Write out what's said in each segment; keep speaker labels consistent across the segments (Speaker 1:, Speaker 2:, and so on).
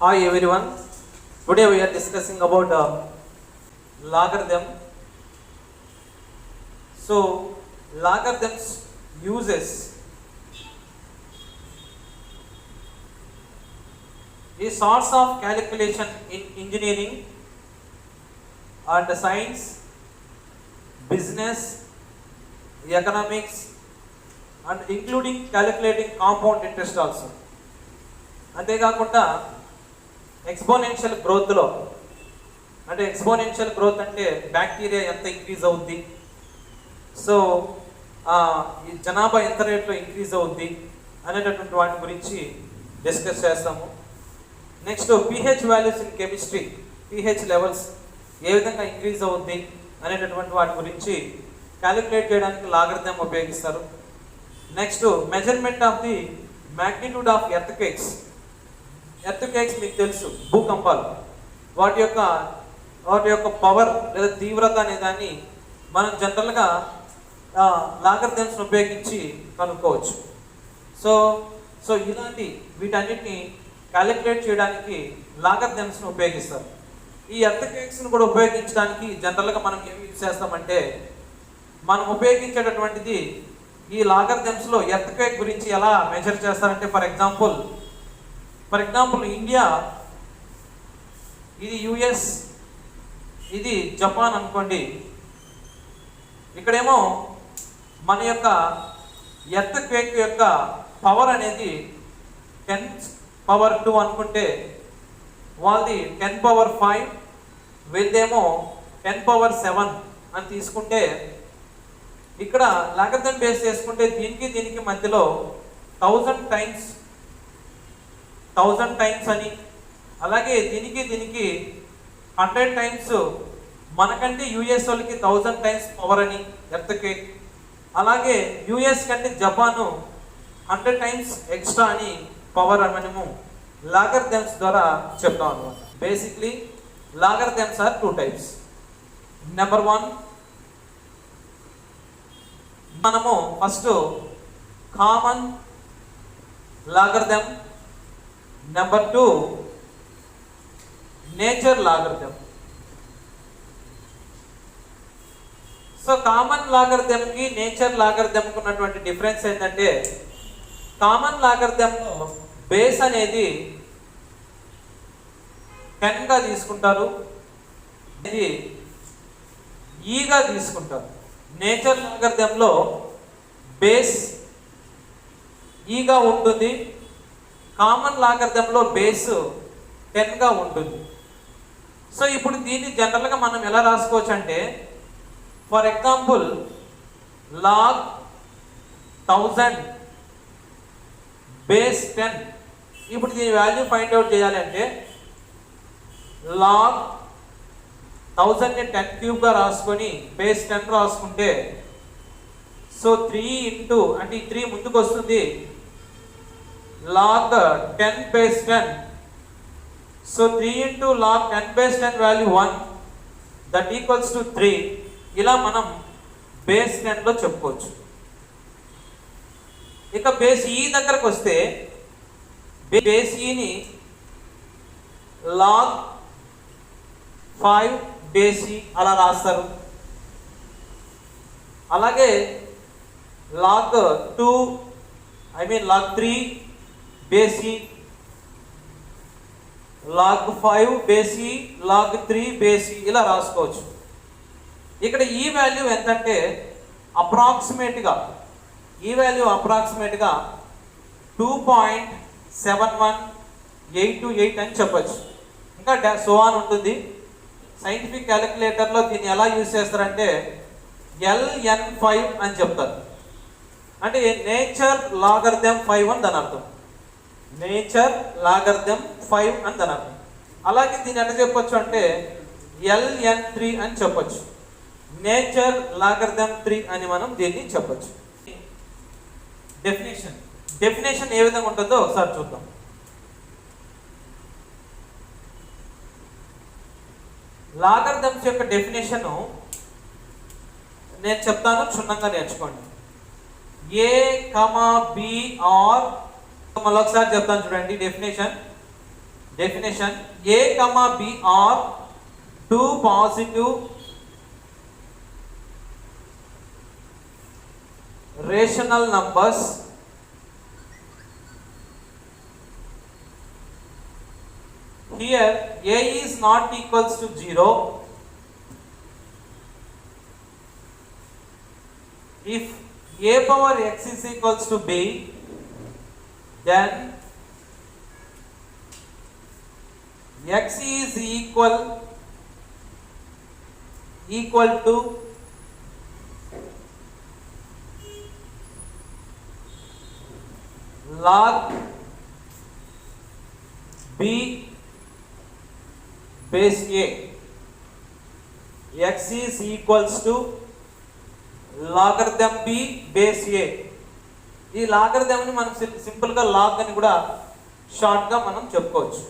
Speaker 1: Hi everyone. Today we are discussing about logarithm. So logarithms uses a source of calculation in engineering and science, business, economics, and including calculating compound interest also. అంతేకాకుండా exponential గ్రోత్లో అంటే exponential growth అంటే bacteria ఎంత increase అవుద్ది, so ఈ జనాభా ఎంత రేట్లో increase అవుద్ది అనేటటువంటి వాటి గురించి డిస్కస్ చేస్తాము. Next pH values in chemistry, pH levels ఏ విధంగా ఇంక్రీజ్ అవుద్ది అనేటటువంటి వాటి గురించి క్యాలిక్యులేట్ చేయడానికి లాగరిథం ఉపయోగిస్తారు. Next measurement of the magnitude of earthquakes. Earthquakes మీకు తెలుసు, భూకంపాలు, వాటి యొక్క పవర్ లేదా తీవ్రత అనే దాన్ని మనం జనరల్గా లాగరిథమ్స్ని ఉపయోగించి కనుక్కోవచ్చు. సో ఇలాంటి వీటన్నిటిని క్యాలిక్యులేట్ చేయడానికి లాగరిథమ్స్ని ఉపయోగిస్తారు. ఈ ఎర్త్క్వేక్స్ని కూడా ఉపయోగించడానికి జనరల్గా మనం ఏం యూజ్ చేస్తామంటే, మనం ఉపయోగించేటటువంటిది ఈ లాగరిథమ్స్లో ఎర్త్క్వేక్ గురించి ఎలా మెజర్ చేస్తారంటే, ఫర్ ఎగ్జాంపుల్ ఇండియా, ఇది యుఎస్, ఇది జపాన్ అనుకోండి. ఇక్కడేమో మన యొక్క ఎర్త్క్వేక్ యొక్క పవర్ అనేది 10⁻² అనుకుంటే, వాళ్ళది 10⁻⁵, వీళ్ళదేమో 10⁻⁷ అని తీసుకుంటే, ఇక్కడ లాగరిథం బేస్ చేసుకుంటే దీనికి మధ్యలో 1000 టైమ్స్ అని, అలాగే దీనికి 100 టైమ్స్, మనకంటే యుఎస్ వాళ్ళకి 1000 టైమ్స్ పవర్ అని ఎర్త్క్వేక్, అలాగే యుఎస్ కంటే జపాను 100 టైమ్స్ ఎక్స్ట్రా అని పవర్ అని మనము లాగరిథమ్స్ ద్వారా చెప్తాం అన్నమాట. Basically logarithms are 2 types. Number 1 మనము first common logarithm, number 2 nature logarithm. So common లాగరిథంకి నేచర్ లాగరిథంకి ఉన్నటువంటి డిఫరెన్స్ ఏంటంటే, కామన్ లాగరిథంలో బేస్ అనేది 10గా తీసుకుంటారు, ఇది ఈగా తీసుకుంటారు. నేచర్ లాగరిథంలో బేస్ ఈగా ఉంటుంది, కామన్ లాగరిథంలో బేస్ 10గా ఉంటుంది. సో ఇప్పుడు దీన్ని జనరల్గా మనం ఎలా రాసుకోవచ్చు అంటే, ఫర్ ఎగ్జాంపుల్ log 1000 బేస్ 10. ఇప్పుడు దీని వాల్యూ ఫైండ్ అవుట్ చేయాలి అంటే log 1000ని 10³ రాసుకొని బేస్ 10 రాసుకుంటే, సో 3 ఇంటూ అంటే ఈ 3 ముందుకు వస్తుంది, log 10 base 10. So 3 into log 10 base 10 value 1, that equals to 3. ఇలా మనం బేస్ 10లో చెప్పుకోవచ్చు. ఇక బేస్ ఈ దగ్గరకు వస్తే, బేస్ ఈని log 5 బేస్ ఈ అలా రాస్తారు. అలాగే log 3 బేస్ ఈ, log 5 బేస్ ఈ, log 3 బేస్ ఈ ఇలా రాసుకోవచ్చు. ఇక్కడ ఈ వాల్యూ ఎంతంటే అప్రాక్సిమేట్గా 2.71828 అని చెప్పచ్చు. ఇంకా సో ఆన్ ఉంటుంది. సైంటిఫిక్ క్యాలిక్యులేటర్లో దీన్ని ఎలా యూజ్ చేస్తారంటే LN5 అని చెప్తారు. అంటే నేచర్ లాగరిథం 5 అని దాని అర్థం, నేచర్ లాగరిథం 5 అని దాని అర్థం. అలాగే దీన్ని ఎట్లా చెప్పొచ్చు అంటే LN3 అని చెప్పొచ్చు, నేచర్ లాగరిథం 3 అని మనం దీన్ని చెప్పొచ్చు. డెఫినేషన్ ఏ విధంగా ఉంటుందో ఒకసారి చూద్దాం. లాగరిథమ్స్ యొక్క డెఫినేషన్ నేను చెప్తాను, క్షుణ్ణంగా నేర్చుకోండి. ఏ కమా బి ఆర్, మళ్ళీ ఒకసారి చెప్తాను చూడండి. Definition definition a, b are two positive rational numbers here a is not equals to 0 if a power x is equals to b, then x is equal to log b base a. x is equals to logarithm b base a. ఈ లాగరిథంని మనం సింపుల్గా log అని కూడా షార్ట్గా మనం చెప్పుకోవచ్చు.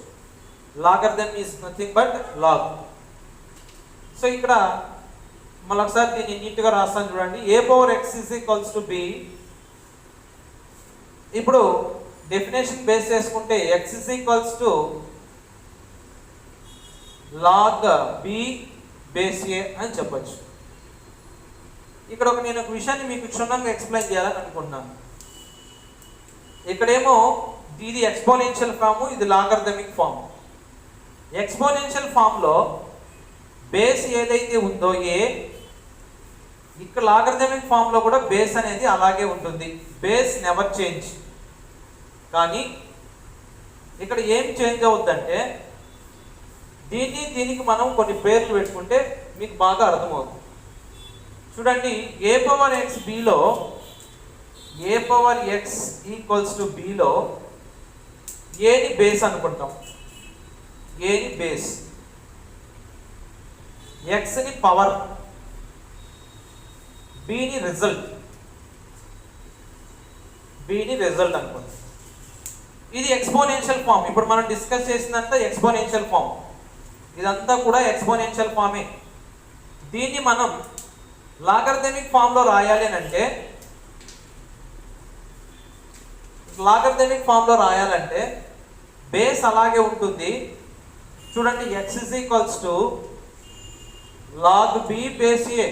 Speaker 1: Logarithm is nothing but log. So ఇక్కడ మళ్ళీ ఒకసారి దీన్ని నీట్గా రాస్తాను చూడండి. a power x is equals to b. ఇప్పుడు డెఫినేషన్ బేస్ చేసుకుంటే x is equals to log b base a అని చెప్పచ్చు. ఇక్కడ నేను ఒక విషయాన్ని మీకు క్షుణ్ణంగా ఎక్స్ప్లెయిన్ చేయాలని అనుకుంటున్నాను. ఇక్కడేమో ఇది ఎక్స్పోనెన్షియల్ ఫామ్, ఇది లాగరిథమిక్ ఫామ్. ఎక్స్పోనెన్షియల్ ఫామ్లో బేస్ ఏదైతే ఉందో ఏ, ఇక్కడ లాగరిథమిక్ ఫామ్లో కూడా బేస్ అనేది అలాగే ఉంటుంది. Base never change. కానీ ఇక్కడ ఏం చేంజ్ అవుతుందంటే దీనికి మనం కొన్ని పేర్లు పెట్టుకుంటే మీకు బాగా అర్థమవుతుంది. చూడండి, ఏ పవర్ ఎక్స్ బిలో, a power x equals to బిలో ఏని బేస్ అనుకుంటాం. ఏని బేస్, ఎక్స్ని పవర్, బిని రిజల్ట్, బిని రిజల్ట్ అనుకుంటాం. ఇది ఎక్స్పోనెన్షియల్ ఫామ్. ఇప్పుడు మనం డిస్కస్ చేసినంత ఎక్స్పోనెన్షియల్ ఫామ్, ఇదంతా కూడా ఎక్స్పోనెన్షియల్ ఫామే. దీన్ని మనం లాగరిథమిక్ ఫామ్లో రాయాలి అని అంటే, లాగరిథమిక్ ఫామ్లో రాయాలంటే బేస్ అలాగే ఉంటుంది. చూడండి, x is equals to log b base a.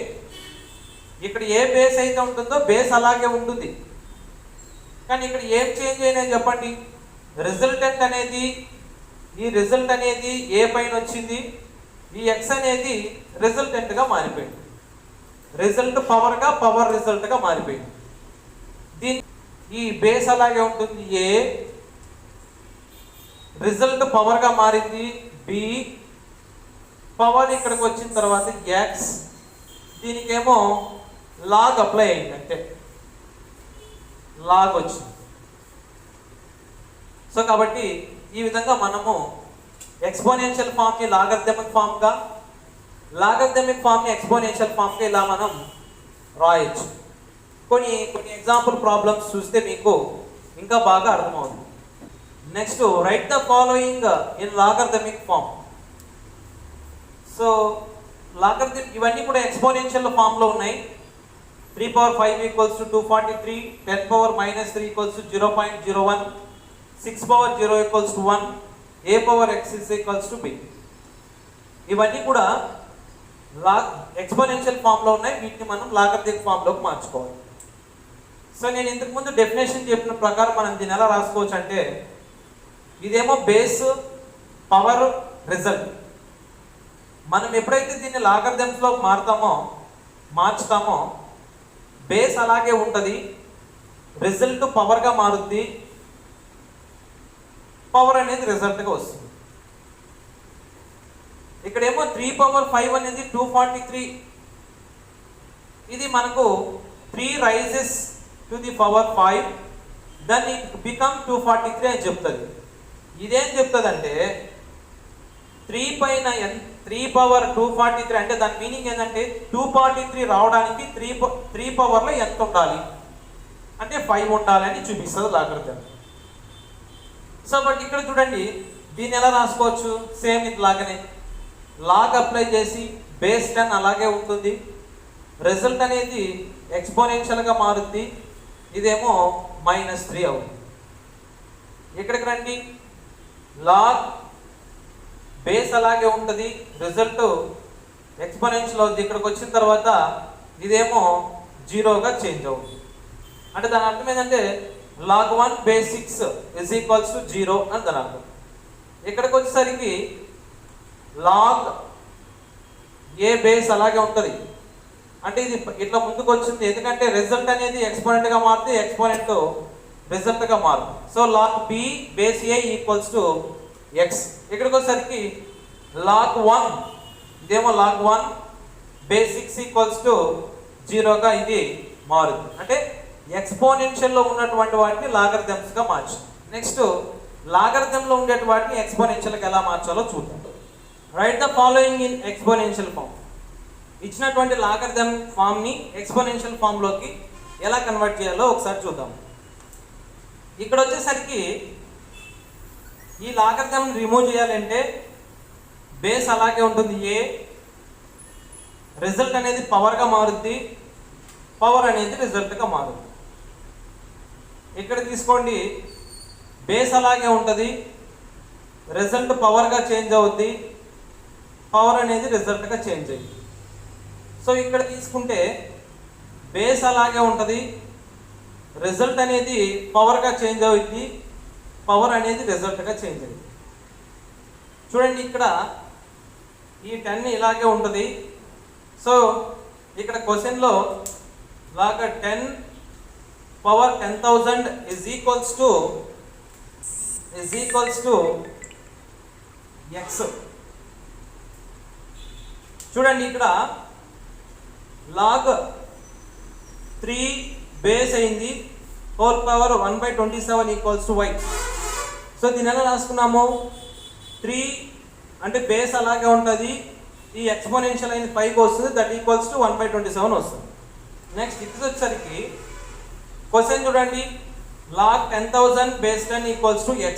Speaker 1: ఇక్కడ ఏ బేస్ అయితే ఉంటుందో బేస్ అలాగే ఉంటుంది. కానీ ఇక్కడ ఏం చేంజ్ అయినా చెప్పండి. రిజల్టెంట్ అనేది, ఈ రిజల్ట్ అనేది ఏ పైన వచ్చింది, ఈ x అనేది రిజల్టెంట్గా మారిపోయింది. రిజల్ట్ పవర్గా, పవర్ రిజల్ట్గా మారిపోయింది. దీని ఈ బేస్ అలాగే ఉంటుంది. ఏ రిజల్ట్ పవర్గా మారింది, బి పవర్ ఇక్కడికి వచ్చిన తర్వాత ఎక్స్, దీనికేమో లాగ్ అప్లై అయింది, అంటే లాగ్ వచ్చింది. సో కాబట్టి ఈ విధంగా మనము ఎక్స్పోనెన్షియల్ ఫామ్ని లాగరిథమిక్ ఫామ్గా, లాగరిథమిక్ ఫామ్ని ఎక్స్పోనెన్షియల్ ఫామ్గా ఇలా మనం రాయొచ్చు. కొన్ని ఎగ్జాంపుల్ ప్రాబ్లమ్స్ చూస్తే మీకు ఇంకా బాగా అర్థమవుతుంది. Next, write the following in logarithmic form. So logarithmic ఇవన్నీ కూడా ఎక్స్పోనెన్షియల్ ఫామ్లో ఉన్నాయి. 3 power 5 equals to 243, 10 power -3 equals to 0.01, 6 power 0 equals to 1, a power x is equals to b. ఇవన్నీ కూడా ఎక్స్పోనెన్షియల్ ఫామ్లో ఉన్నాయి. వీటిని మనం లాగరిథమిక్ ఫామ్లోకి మార్చుకోవాలి. సో నేను ఇంతకుముందు డెఫినేషన్ చెప్పిన ప్రకారం మనం దీన్ని ఎలా రాసుకోవచ్చు అంటే, ఇదేమో బేస్, పవర్, రిజల్ట్. మనం ఎప్పుడైతే దీన్ని లాగరిథమ్స్లోకి మార్చుతామో బేస్ అలాగే ఉంటుంది, రిజల్ట్ పవర్గా మారుద్ది, పవర్ అనేది రిజల్ట్గా వస్తుంది. ఇక్కడేమో 3 పవర్ 5 అనేది 243, ఇది మనకు 3 raises to the power 5, then it become 243 అని చెప్తుంది. ఇదేం చెప్తుంది అంటే 3 పైన 3 పవర్ 243 అంటే దాని మీనింగ్ ఏంటంటే 243 రావడానికి 3 పవర్లో ఎంత ఉండాలి అంటే 5 ఉండాలి అని చూపిస్తుంది లాగరిథం. సో బట్ ఇక్కడ చూడండి, దీన్ని ఎలా రాసుకోవచ్చు, సేమ్ ఇది లాగానే లాగ్ అప్లై చేసి బేస్ 10 అలాగే ఉంటుంది, రిజల్ట్ అనేది ఎక్స్పోనెన్షియల్గా మారుద్ది, ఇదేమో -3 అవుతుంది. ఇక్కడికి రండి, లాగ్ బేస్ అలాగే ఉంటుంది, రిజల్ట్ ఎక్స్పోనెన్షియల్ అవుతుంది. ఇక్కడికి వచ్చిన తర్వాత ఇదేమో జీరోగా చేంజ్ అవుతుంది. అంటే దాని అర్థం ఏంటంటే log 1 base 6 is equals to 0 అని దాని అర్థం. ఇక్కడికి వచ్చేసరికి log a బేస్ అలాగే ఉంటుంది. అంటే ఇది ఇట్లా ముందుకు వచ్చింది ఎందుకంటే రిజల్ట్ అనేది ఎక్స్పోనెంట్గా మారుతుంది, ఎక్స్పోనెంట్ రిజల్ట్గా మారుతుంది. So log b base a equals to x. ఇక్కడికి వచ్చేసరికి log 1 ఇదేమో log 1 బేస్ 6 ఈక్వల్స్ టు 0గా ఇది మారుతుంది. అంటే ఎక్స్పోనెన్షియల్లో ఉన్నటువంటి వాటిని లాగరిథమ్స్గా మార్చు. నెక్స్ట్ లాగరిథంలో ఉండే వాటిని ఎక్స్పోనెన్షియల్కి ఎలా మార్చాలో చూద్దాం. Write the following in exponential form. ఇచ్చినటువంటి లాగరిథమ్ ఫామ్ని ఎక్స్పోనెన్షియల్ ఫామ్లోకి ఎలా కన్వర్ట్ చేయాలో ఒకసారి చూద్దాం. ఇక్కడ వచ్చేసరికి ఈ లాగరిథం రిమూవ్ చేయాలంటే బేస్ అలాగే ఉంటుంది ఏ, రిజల్ట్ అనేది పవర్గా మారుద్ది, పవర్ అనేది రిజల్ట్గా మారుద్ది. ఇక్కడ తీసుకోండి, బేస్ అలాగే ఉంటుంది, రిజల్ట్ పవర్గా చేంజ్ అవుద్ది, పవర్ అనేది రిజల్ట్గా చేంజ్ అయ్యింది. సో ఇక్కడ తీసుకుంటే బేస్ అలాగే ఉంటుంది, రిజల్ట్ అనేది పవర్గా చేంజ్ అవుద్ది, పవర్ అనేది రిజల్ట్గా చేంజ్ అయ్యింది. చూడండి ఇక్కడ ఈ 10 ఇలాగే ఉంటుంది. సో ఇక్కడ క్వశ్చన్లో లాగా 10 power 10,000 is equals to x. చూడండి ఇక్కడ log 3 బేస్ అయింది, whole power 1/27 equals to y. So దీని ఎలా రాసుకున్నాము, 3 అంటే బేస్ అలాగే ఉంటుంది, ఈ ఎక్స్పోనెన్షియల్ అయిన పైకి వస్తుంది, దట్ ఈక్వల్స్ టు 1/27 వస్తుంది. నెక్స్ట్ ఇది వచ్చేసరికి క్వశ్చన్ చూడండి, log 10,000 base 10 equals to x.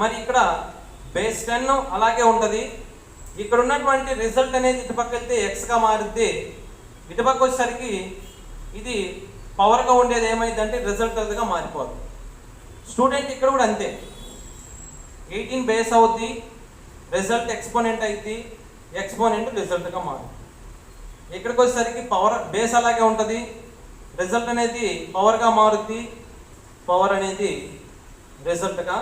Speaker 1: మరి ఇక్కడ బేస్ 10 అలాగే ఉంటుంది, ఇక్కడ ఉన్నటువంటి రిజల్ట్ అనేది ఇటుపక్క వెళ్తే ఎక్స్గా మారుద్ది, ఇటుపక్క వచ్చేసరికి ఇది పవర్గా ఉండేది ఏమైందంటే రిజల్ట్ గా మారిపోతుంది. స్టూడెంట్ ఇక్కడ కూడా అంతే, 18 బేస్ అవుద్ది, రిజల్ట్ ఎక్స్పోనెంట్ అయింది, ఎక్స్పోనెంట్ రిజల్ట్గా మారుతుంది. ఇక్కడికి వచ్చేసరికి పవర్ బేస్ అలాగే ఉంటుంది, రిజల్ట్ అనేది పవర్గా మారుద్ది, పవర్ అనేది రిజల్ట్గా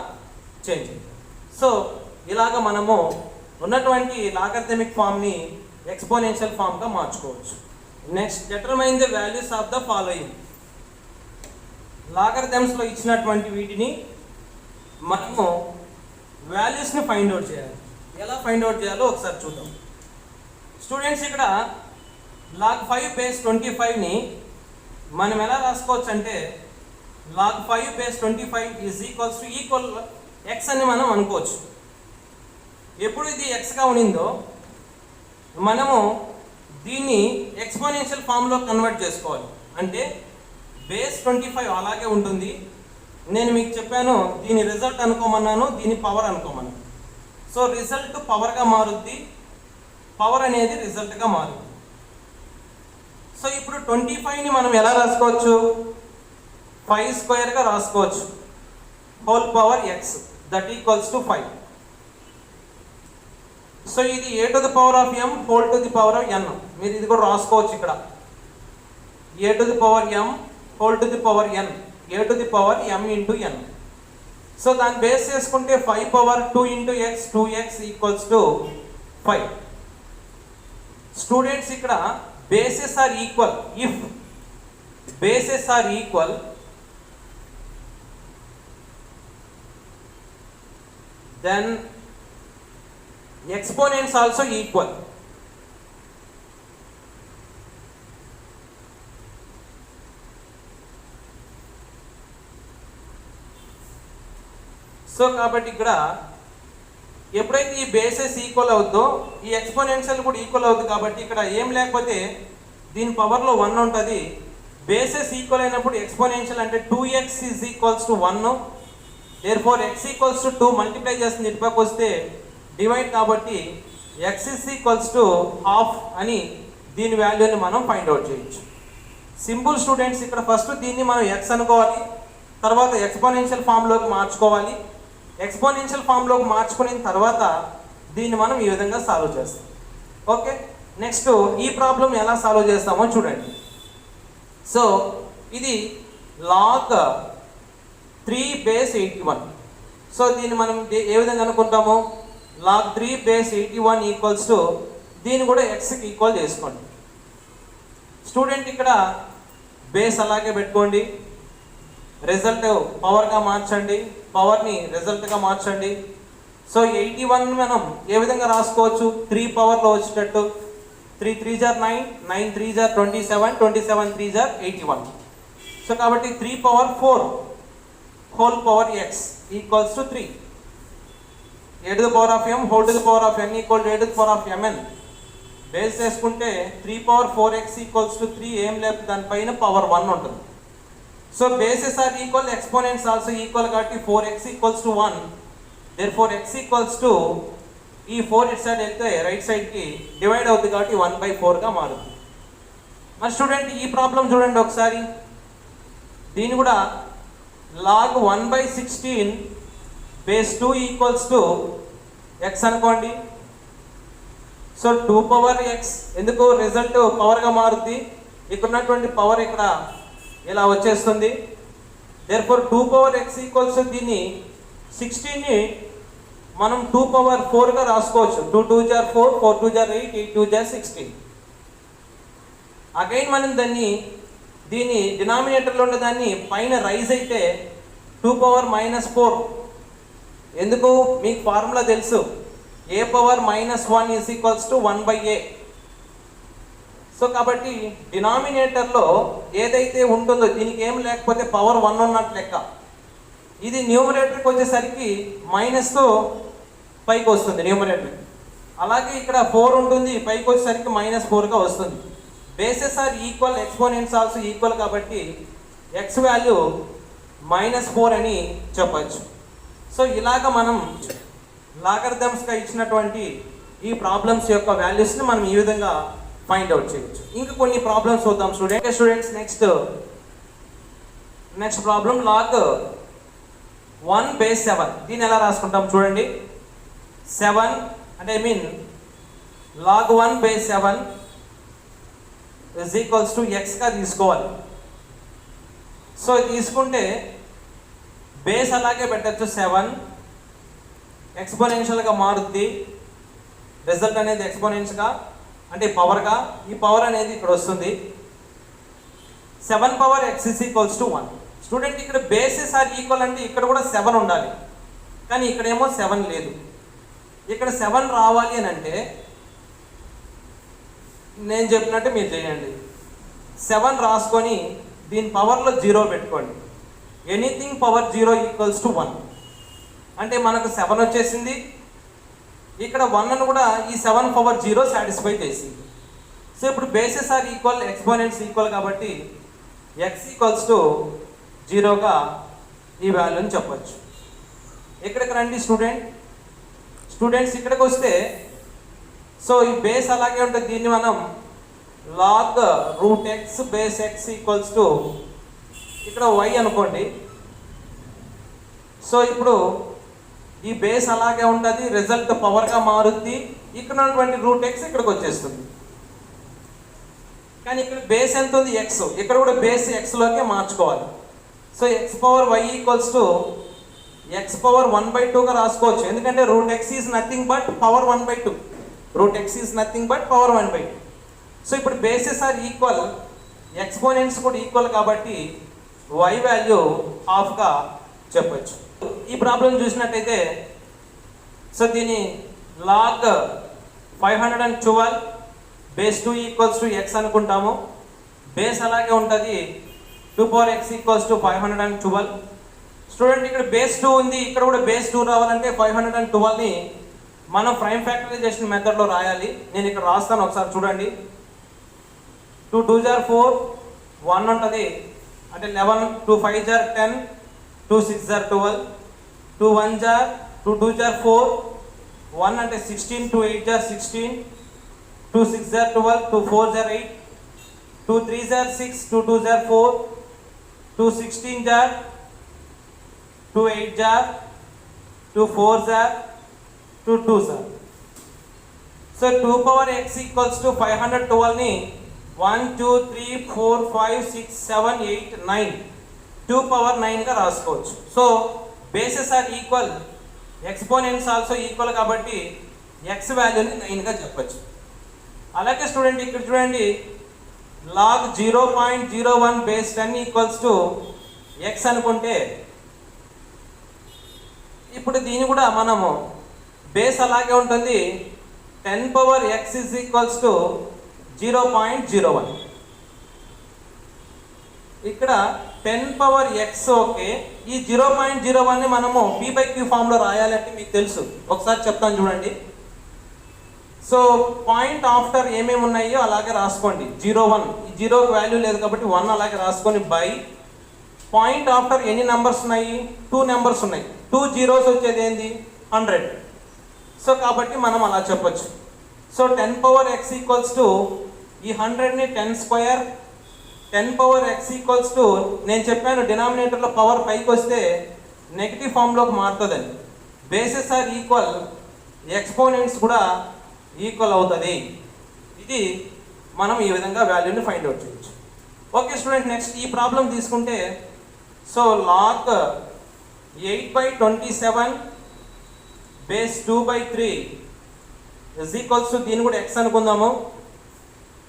Speaker 1: చేంజ్ అవుతుంది. సో ఇలాగ మనము ఉన్నటువంటి లాగరిథమిక్ ఫామ్ని ఎక్స్పోనెన్షియల్ ఫామ్గా మార్చుకోవచ్చు. Next determine the values of the following. లాగరిథమ్స్లో ఇచ్చినటువంటి వీటిని మనము వాల్యూస్ని ఫైండ్ అవుట్ చేయాలి. ఎలా ఫైండ్ అవుట్ చేయాలో ఒకసారి చూద్దాం. స్టూడెంట్స్ ఇక్కడ log 5 బేస్ 25ని మనం ఎలా రాసుకోవచ్చు అంటే log 5 base 25 is equal X అని మనం అనుకోవచ్చు. ఎప్పుడు ఇది ఎక్స్గా ఉన్నిందో మనము దీన్ని ఎక్స్పోనెన్షియల్ ఫామ్లో కన్వర్ట్ చేసుకోవాలి. అంటే బేస్ 25 అలాగే ఉంటుంది, నేను మీకు చెప్పాను దీని రిజల్ట్ అనుకోమన్నాను, దీని పవర్ అనుకోమన్నాను. సో రిజల్ట్ పవర్గా మారుద్ది, పవర్ అనేది రిజల్ట్గా మారుద్ది. సో ఇప్పుడు 25ని మనం ఎలా రాసుకోవచ్చు, 5² రాసుకోవచ్చు, whole power X that equals to 5. So ఇది a to the power of m whole to the power of n. మీరు ఇది కూడా రాసుకోవచ్చు ఇక్కడ, a to the power m whole to the power n, a to the power m into n. So దాన్ని base చేసుకుంటే 5 power 2 into X, 2x equals to 5. Students ఇక్కడ bases are equal. If bases are equal, then exponents also equal. So కాబట్టి ఇక్కడ ఎప్పుడైతే ఈ bases equal అవుతుందో ఈ exponential కూడా ఈక్వల్ అవుతుంది. కాబట్టి ఇక్కడ ఏం లేకపోతే దీని పవర్లో 1 ఉంటుంది. బేసెస్ ఈక్వల్ అయినప్పుడు ఎక్స్పోనెన్షియల్ అంటే 2x is equals to 1. Therefore x equals to 2 multiply చేస్తుంది ఇటుపక్క వస్తే డివైడ్, కాబట్టి x is equals to half అని దీని వాల్యూని మనం ఫైండ్ అవుట్ చేయొచ్చు. సింపుల్ స్టూడెంట్స్, ఇక్కడ ఫస్ట్ దీన్ని మనం x అనుకోవాలి, తర్వాత ఎక్స్పోనెన్షియల్ ఫామ్లోకి మార్చుకోవాలి. ఎక్స్పోనెన్షియల్ ఫామ్లోకి మార్చుకున్న తర్వాత దీన్ని మనం ఈ విధంగా సాల్వ్ చేస్తాం. ఓకే, నెక్స్ట్ ఈ ప్రాబ్లం ఎలా సాల్వ్ చేస్తామో చూడండి. సో ఇది log 3 బేస్ 81. సో దీన్ని మనం ఏ విధంగా అనుకుంటాము, log 3 బేస్ 81 ఈక్వల్స్ టు దీన్ని కూడా ఎక్స్కి ఈక్వల్ చేసుకోండి. స్టూడెంట్ ఇక్కడ బేస్ అలాగే పెట్టుకోండి, రిజల్ట్ పవర్గా మార్చండి, పవర్ని రిజల్ట్గా మార్చండి. సో 81 మనం ఏ విధంగా రాసుకోవచ్చు, 3 పవర్లో వచ్చేటట్టు 3 3 జార్ 9, 9 3 జార్ 27, 27 3 జార్ 81. సో కాబట్టి 3 power 4 whole power x equals to 3. a to the power of m whole to the power of n equal to a to the power of mn. Base చేసుకుంటే 3 power 4x equals to 3, ఏం లేదు దానిపైన power 1 ఉంటుంది. So bases are equal, exponents also equal కాబట్టి 4x equals to 1. Therefore x equals to ఈ 4 ఇటు side వెళ్తే right సైడ్కి డివైడ్ అవుతుంది కాబట్టి 1/4గా మారుతుంది. మరి స్టూడెంట్ ఈ ప్రాబ్లం చూడండి ఒకసారి, దీన్ని కూడా log 1/16 base 2 equals to x అనుకోండి. సో 2 పవర్ x ఎందుకు రిజల్ట్ పవర్గా మారుద్ది, ఇక్కడ ఉన్నటువంటి పవర్ ఇక్కడ ఇలా వచ్చేస్తుంది. దేర్ఫోర్ 2 పవర్ x ఈక్వల్స్ దీన్ని 16ని మనం 2 పవర్ 4గా రాసుకోవచ్చు. 2 2 జార్ 4, 4 2 జార్ 8, 8 2 జార్ 16. అగైన్ మనం దీని డినామినేటర్లో ఉన్న దాన్ని పైన రైజ్ అయితే 2 పవర్ -4. ఎందుకు మీకు ఫార్ములా తెలుసు, a power -1 is equals to 1/a. So కాబట్టి డినామినేటర్లో ఏదైతే ఉంటుందో దీనికి ఏం లేకపోతే పవర్ 1 ఉన్నట్టు లెక్క. ఇది న్యూమరేటర్కి వచ్చేసరికి మైనస్తో పైకి వస్తుంది న్యూమరేటర్. అలాగే ఇక్కడ 4 ఉంటుంది, పైకి వచ్చేసరికి -4గా వస్తుంది. Bases are equal, exponents also equal కాబట్టి ఎక్స్ వాల్యూ -4 అని చెప్పచ్చు. సో ఇలాగ మనం లాగరిథమ్స్గా ఇచ్చినటువంటి ఈ ప్రాబ్లమ్స్ యొక్క వాల్యూస్ని మనం ఈ విధంగా ఫైండ్ అవుట్ చేయొచ్చు. ఇంకా కొన్ని ప్రాబ్లమ్స్ చూద్దాం students. Next problem log 1 base 7. దీన్ని ఎలా రాసుకుంటాం చూడండి. 7 అంటే log 1 base 7 is equals to ఎక్స్గా తీసుకోవాలి. సో తీసుకుంటే బేస్ అలాగే పెట్టచ్చు 7, ఎక్స్పోనెన్షియల్గా మారుద్ది. రిజల్ట్ అనేది ఎక్స్పోనెన్షియల్గా అంటే పవర్గా, ఈ పవర్ అనేది ఇక్కడ వస్తుంది. 7 power x is equals to 1. Student ఇక్కడ బేసెస్ ఆర్ ఈక్వల్ అంటే ఇక్కడ కూడా 7 ఉండాలి, కానీ ఇక్కడేమో 7 లేదు. ఇక్కడ 7 రావాలి అని అంటే నేను చెప్పినట్టు మీరు చేయండి. 7 రాసుకొని దీని పవర్లో 0 పెట్టుకోండి. ఎనీథింగ్ పవర్ 0 ఈక్వల్స్ టు 1 అంటే మనకు 7 వచ్చేసింది. ఇక్కడ 1ను కూడా ఈ 7 పవర్ 0 సాటిస్ఫై చేసింది. సో ఇప్పుడు bases are equal, exponents equal కాబట్టి x ఈక్వల్స్ టు 0గా ఈ వాల్యూని చెప్పచ్చు. ఇక్కడికి రండి స్టూడెంట్స్ ఇక్కడికి వస్తే సో ఈ బేస్ అలాగే ఉంటుంది. దీన్ని మనం log √x base x equals to ఇక్కడ y అనుకోండి. సో ఇప్పుడు ఈ బేస్ అలాగే ఉంటుంది, రిజల్ట్ పవర్గా మారుద్ది. ఇక్కడ ఉన్నటువంటి √x ఇక్కడికి వచ్చేస్తుంది, కానీ ఇక్కడ బేస్ ఎంత ఉంది x, ఇక్కడ కూడా బేస్ xలోకే మార్చుకోవాలి. So x power y equals to x power 1/2గా రాసుకోవచ్చు, ఎందుకంటే √x is nothing but power 1/2. √x is nothing but power 1/2. So ఇప్పుడు బేసెస్ ఆర్ ఈక్వల్, ఎక్స్పోనెంట్స్ కూడా ఈక్వల్ కాబట్టి y వాల్యూ హాఫ్గా చెప్పచ్చు. ఈ ప్రాబ్లం చూసినట్టయితే సో దీని log 512 base 2 equals to x అనుకుంటాము. బేస్ అలాగే ఉంటుంది, 2 power x equals to 512. Student ఇక్కడ బేస్ 2 ఉంది, ఇక్కడ కూడా బేస్ 2 రావాలంటే 512ని మనం ప్రైమ్ ఫ్యాక్టరైజేషన్ మెథడ్లో రాయాలి. నేను ఇక్కడ రాస్తాను, ఒకసారి చూడండి. 2 2 జార్ 4, 1 ఉంటుంది అంటే 11, 2 5 జార్ 10, 2 6 జార్ 12, 2 1 జార్ 2 2 జార్ 4, 1 అంటే 16, 2 8 జార్ 16, 2 6 జార్ 12, 2 4 జార్ 8, 2 3 జార్ 6, 2 2 జార్ 4, 2 16 జార్ 2 8 జార్ 2 4s are 2 2s are. So 2 power x equals to 512 ని 1 2 3 4 5 6 7 8 9 2 power 9 గా రాసుకోవచ్చు. So bases are equal, exponents also equal కాబట్టి x వాల్యూని 9 గా చెప్పచ్చు. అలాగే స్టూడెంట్ ఇక్కడ చూడండి, log 0.01 base 10 equals to x అనుకుంటే ఇప్పుడు దీన్ని కూడా మనము బేస్ అలాగే ఉంటుంది, 10 power x is equals to 0.01. ఇక్కడ 10 పవర్ x ఓకే. ఈ 0.01 ని మనము p/q ఫామ్లో రాయాలంటే మీకు తెలుసు, ఒకసారి చెప్తాను చూడండి. సో పాయింట్ ఆఫ్టర్ ఏమేమి ఉన్నాయో అలాగే రాసుకోండి. 01, ఈ 0కి వాల్యూ లేదు కాబట్టి 1 అలాగే రాసుకొని బై పాయింట్ ఆఫ్టర్ ఎన్ని నెంబర్స్ ఉన్నాయి, 2 నెంబర్స్ ఉన్నాయి. 2 zeros వచ్చేది ఏంది 100. సో కాబట్టి మనం అలా చెప్పొచ్చు. So 10 power x equals to ఈ 100ని 10 square, 10 power x equals to నేను చెప్పాను డినామినేటర్లో పవర్ పైకి వస్తే నెగిటివ్ ఫామ్లోకి మారుతుందని. బేసెస్ ఆర్ ఈక్వల్, ఎక్స్పోనెంట్స్ కూడా ఈక్వల్ అవుతుంది. ఇది మనం ఈ విధంగా వాల్యూని ఫైండ్ అవుట్ చేయొచ్చు. ఓకే స్టూడెంట్, నెక్స్ట్ ఈ ప్రాబ్లం తీసుకుంటే, so log 8/27 base 2/3 is equals to, దీన్ని కూడా x అనుకుందాము.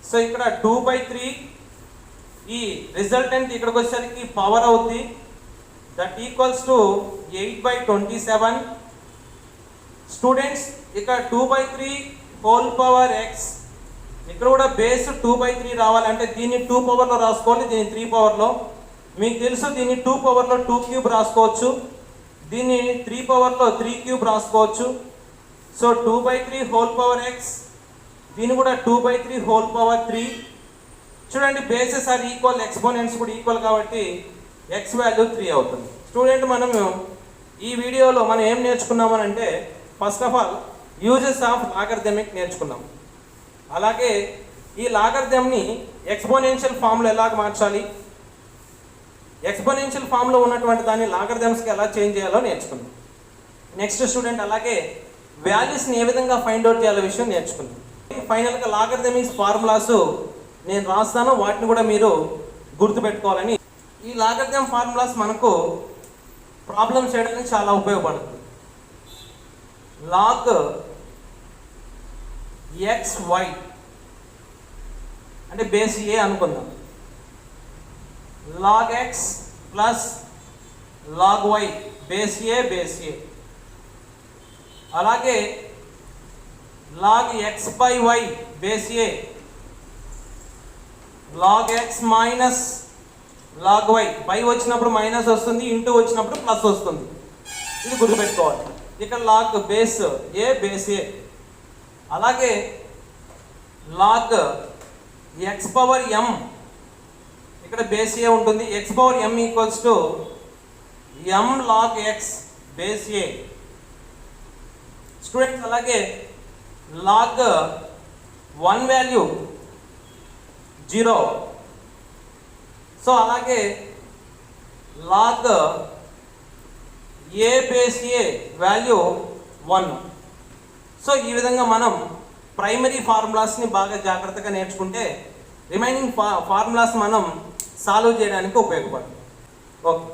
Speaker 1: సో ఇక్కడ 2/3, ఈ రిజల్టెంట్ ఇక్కడికి వచ్చేసరికి పవర్ అవుతుంది, దట్ ఈక్వల్స్ టు 8/27. స్టూడెంట్స్ ఇక్కడ 2/3 హోల్ పవర్ x, ఇక్కడ కూడా బేస్ 2/3 రావాలంటే దీన్ని 2 పవర్లో రాసుకోవాలి, దీన్ని 3 పవర్లో. మీకు తెలుసు దీన్ని 2 పవర్లో 2 క్యూబ్ రాసుకోవచ్చు, దీన్ని 3 పవర్లో 3 క్యూబ్ రాసుకోవచ్చు. సో 2/3 హోల్ పవర్ x, దీన్ని కూడా 2/3 హోల్ పవర్ 3. చూడండి బేసెస్ ఆర్ ఈక్వల్, ఎక్స్పోనెంట్స్ కూడా ఈక్వల్ కాబట్టి x వాల్యూ 3 అవుతుంది. స్టూడెంట్ మనము ఈ వీడియోలో మనం ఏం నేర్చుకున్నామనంటే, first of all uses of logarithmic నేర్చుకున్నాం. అలాగే ఈ లాగరిథంని ఎక్స్పోనెన్షియల్ ఫామ్లో ఎలాగ మార్చాలి, ఎక్స్పోనెన్షియల్ ఫామ్లో ఉన్నటువంటి దాన్ని లాగరిథమ్స్కి ఎలా చేంజ్ చేయాలో నేర్చుకున్నాం. నెక్స్ట్ స్టూడెంట్ అలాగే వాల్యూస్ని ఏ విధంగా ఫైండ్ అవుట్ చేయాలో విషయం నేర్చుకున్నాం. ఫైనల్గా లాగరిథమిక్స్ ఫార్ములాస్ నేను రాస్తాను, వాటిని కూడా మీరు గుర్తుపెట్టుకోవాలని. ఈ లాగరిథమ్ ఫార్ములాస్ మనకు ప్రాబ్లమ్స్ చేయడానికి చాలా ఉపయోగపడుతుంది. log xy అంటే బేస్ ఏ అనుకుందాం, log x plus log y base a. అలాగే log x/y base a, log x minus log y, by వచ్చినప్పుడు మైనస్ వస్తుంది, ఇంటూ వచ్చినప్పుడు ప్లస్ వస్తుంది. ఇది గుర్తుపెట్టుకోవాలి. ఇక్కడ log బేస్ ఏ. అలాగే log x/m, ఇక్కడ బేస్ ఏ ఉంటుంది, x/m equals to m log x base A. Students అలాగే log 1 వాల్యూ 0. సో అలాగే log ఏ బేస్ ఏ వాల్యూ 1. సో ఈ విధంగా మనం ప్రైమరీ ఫార్ములాస్ని బాగా జాగ్రత్తగా నేర్చుకుంటే రిమైనింగ్ ఫార్ములాస్ మనం సాల్వ్ చేయడానికి ఉపయోగపడుతుంది. ఓకే.